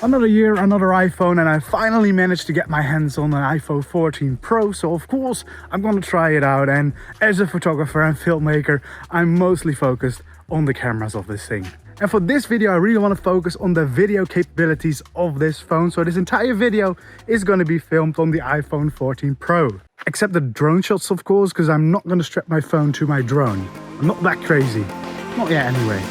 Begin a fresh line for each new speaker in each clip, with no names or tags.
Another year, another iPhone, and I finally managed to get my hands on an iPhone 14 Pro, so of course I'm gonna try it out. And as a photographer and filmmaker, I'm mostly focused on the cameras of this thing. And for this video I really want to focus on the video capabilities of this phone, so this entire video is going to be filmed on the iPhone 14 Pro. Except the drone shots, of course, because I'm not going to strap my phone to my drone. I'm not that crazy. Not yet anyway.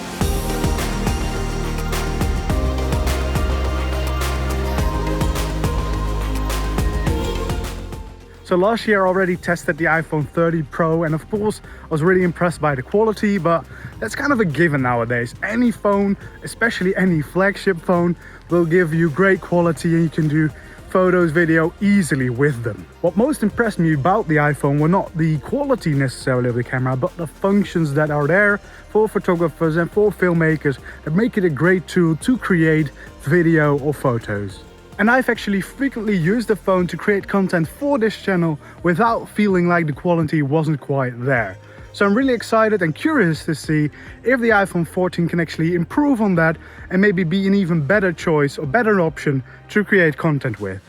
So last year I already tested the iPhone 30 Pro, and of course I was really impressed by the quality, but that's kind of a given nowadays. Any phone, especially any flagship phone, will give you great quality and you can do photos, video easily with them. What most impressed me about the iPhone were not the quality necessarily of the camera, but the functions that are there for photographers and for filmmakers that make it a great tool to create video or photos. And I've actually frequently used the phone to create content for this channel without feeling like the quality wasn't quite there. So I'm really excited and curious to see if the iPhone 14 can actually improve on that and maybe be an even better choice or better option to create content with.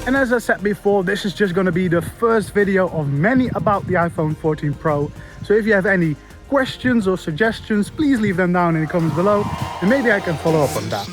And as I said before, this is just going to be the first video of many about the iPhone 14 Pro. So if you have any questions or suggestions, please leave them down in the comments below and maybe I can follow up on that.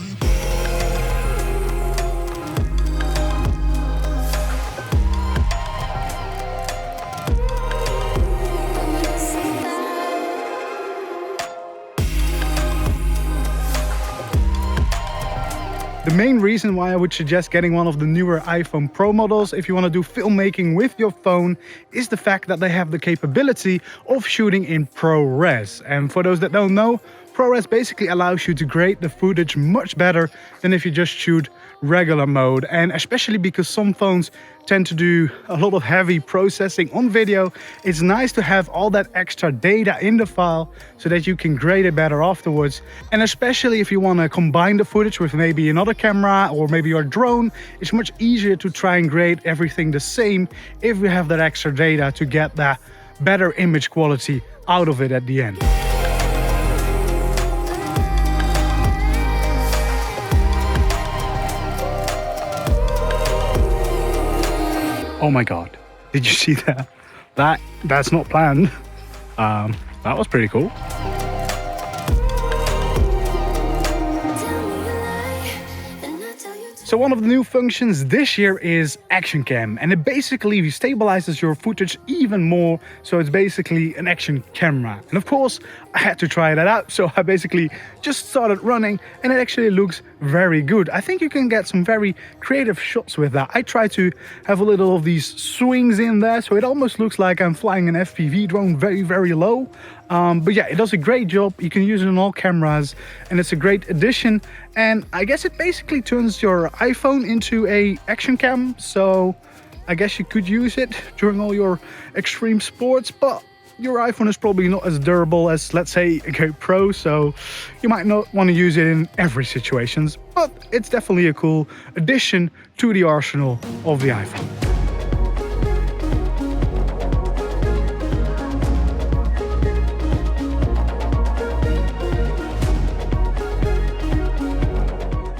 The main reason why I would suggest getting one of the newer iPhone Pro models if you want to do filmmaking with your phone is the fact that they have the capability of shooting in ProRes. And for those that don't know, ProRes basically allows you to grade the footage much better than if you just shoot regular mode. And especially because some phones tend to do a lot of heavy processing on video, it's nice to have all that extra data in the file so that you can grade it better afterwards. And especially if you want to combine the footage with maybe another camera or maybe your drone, it's much easier to try and grade everything the same if you have that extra data to get that better image quality out of it at the end. Oh my god, did you see that? That's not planned. That was pretty cool. So one of the new functions this year is Action Cam, and it basically stabilizes your footage even more, so it's basically an action camera. And of course I had to try that out, so I basically just started running and it actually looks very good. I think you can get some very creative shots with that. I try to have a little of these swings in there, so it almost looks like I'm flying an FPV drone very low. But yeah, it does a great job. You can use it on all cameras and it's a great addition. And I guess it basically turns your iPhone into a action cam. So I guess you could use it during all your extreme sports, but your iPhone is probably not as durable as, let's say, a GoPro, so you might not want to use it in every situations, but it's definitely a cool addition to the arsenal of the iPhone.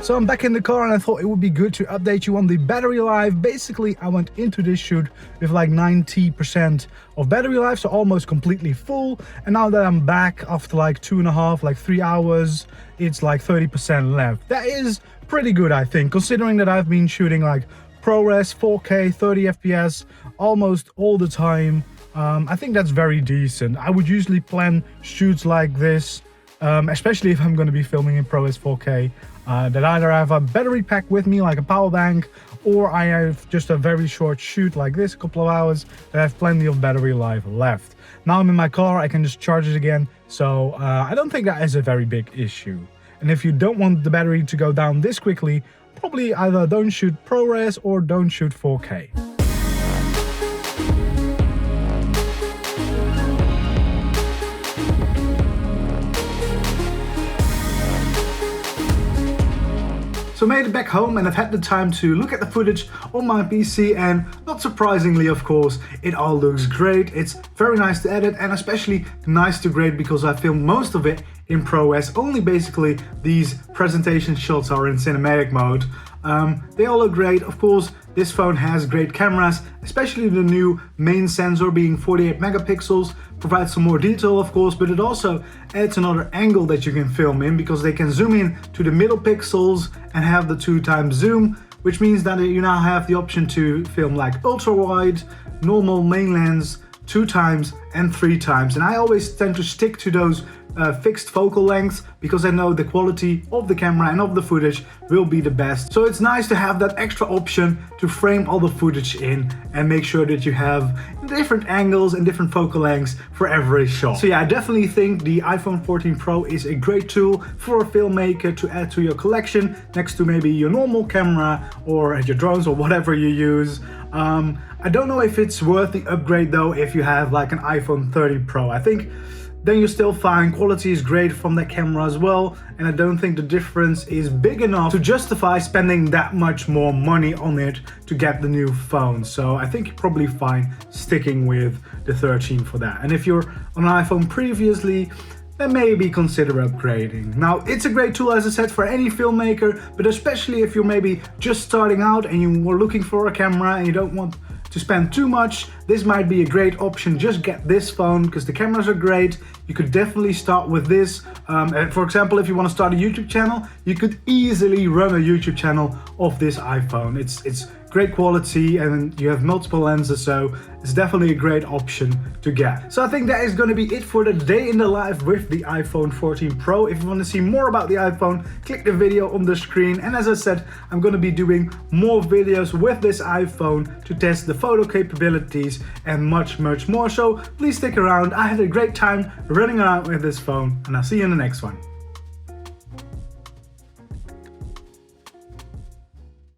So I'm back in the car and I thought it would be good to update you on the battery life. Basically, I went into this shoot with like 90% of battery life, so almost completely full. And now that I'm back after like 2.5, like 3 hours, it's like 30% left. That is pretty good, I think, considering that I've been shooting like ProRes, 4K, 30 FPS almost all the time. I think that's very decent. I would usually plan shoots like this, especially if I'm going to be filming in ProRes 4K. That either I have a battery pack with me like a power bank, or I have just a very short shoot like this, a couple of hours, that I have plenty of battery life left. Now I'm in my car, I can just charge it again, so I don't think that is a very big issue. And if you don't want the battery to go down this quickly, probably either don't shoot ProRes or don't shoot 4K. So I made it back home and I've had the time to look at the footage on my PC, and not surprisingly, of course, it all looks great. It's very nice to edit and especially nice to grade because I filmed most of it in ProRes. Only basically these presentation shots are in cinematic mode. They all look great. Of course, this phone has great cameras, especially the new main sensor being 48 megapixels, provides some more detail of course, but it also adds another angle that you can film in because they can zoom in to the middle pixels and have the 2x zoom, which means that you now have the option to film like ultra wide, normal main lens, 2x and 3x. And I always tend to stick to those fixed focal lengths because I know the quality of the camera and of the footage will be the best. So it's nice to have that extra option to frame all the footage in and make sure that you have different angles and different focal lengths for every shot. So yeah, I definitely think the iPhone 14 Pro is a great tool for a filmmaker to add to your collection next to maybe your normal camera or your drones or whatever you use. I don't know if it's worth the upgrade though if you have like an iPhone 30 Pro. I think then you're still fine. Quality is great from that camera as well, and I don't think the difference is big enough to justify spending that much more money on it to get the new phone. So I think you're probably fine sticking with the 13 for that. And if you're on an iPhone previously, then maybe consider upgrading. Now, it's a great tool, as I said, for any filmmaker, but especially if you're maybe just starting out and you were looking for a camera and you don't want to spend too much, this might be a great option. Just get this phone because the cameras are great. You could definitely start with this. For example, if you want to start a YouTube channel, you could easily run a YouTube channel off this iPhone. It's great quality and you have multiple lenses, so it's definitely a great option to get. So I think that is going to be it for the day in the life with the iPhone 14 Pro. If you want to see more about the iPhone, click the video on the screen. And as I said, I'm going to be doing more videos with this iPhone to test the photo capabilities and much more. So please stick around. I had a great time running around with this phone, and I'll see you in the next one.